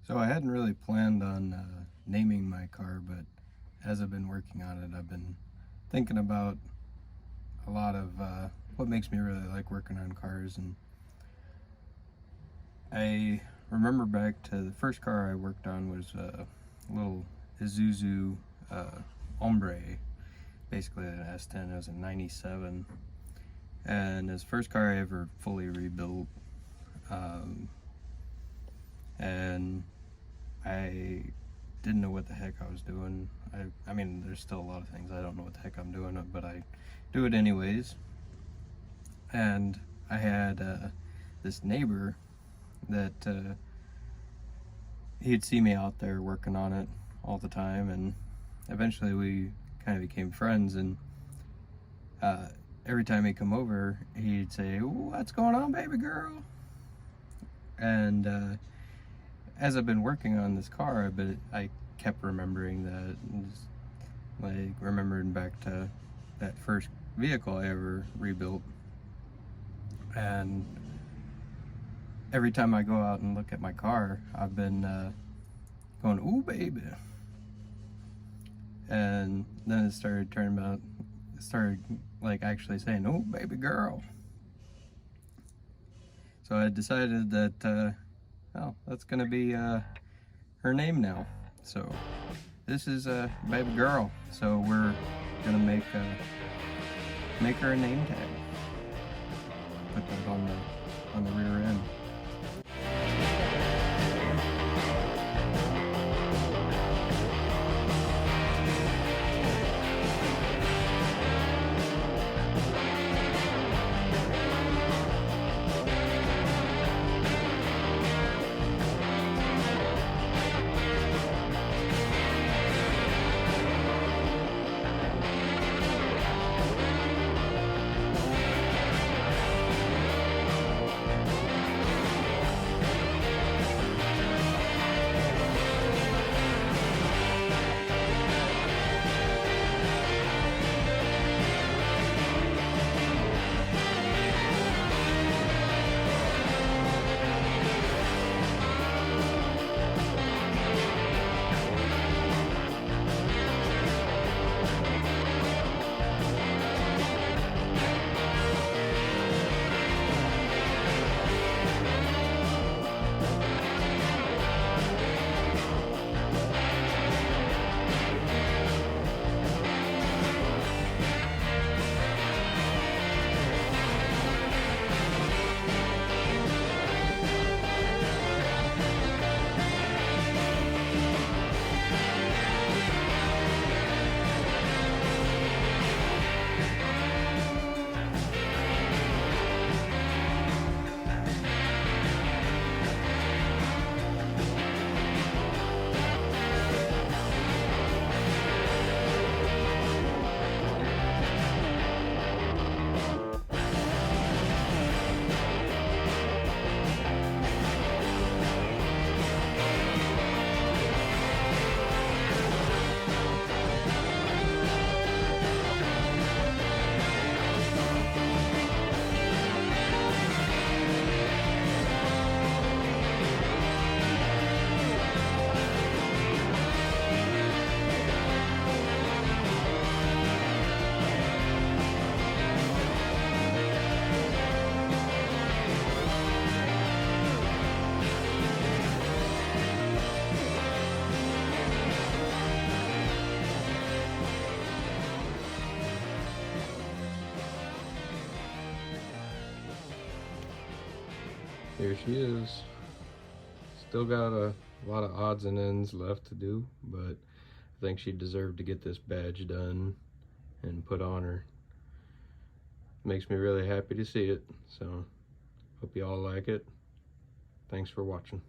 So I hadn't really planned on naming my car, but as I've been working on it, I've been thinking about a lot of what makes me really like working on cars. And I remember back to the first car I worked on was a little Isuzu Hombre, basically an S10. It was a 97, and it was the first car I ever fully rebuilt. And I didn't know what the heck I was doing. I mean, there's still a lot of things I don't know what the heck I'm doing, but I do it anyways. And I had this neighbor that he'd see me out there working on it all the time, and eventually we kind of became friends. And every time he'd come over, he'd say, "What's going on, baby girl?" And as I've been working on this car, I kept remembering that, and just, like, remembering back to that first vehicle I ever rebuilt. And every time I go out and look at my car, I've been going, "Ooh, baby." And then it started like actually saying, "Oh, baby girl." So I decided that, well, that's gonna be her name now. So this is baby girl. So we're gonna make her a name tag. Put that on the rear end. Here she is. Still got a lot of odds and ends left to do, but I think she deserved to get this badge done and put on her. Makes me really happy to see it, so hope you all like it. Thanks for watching.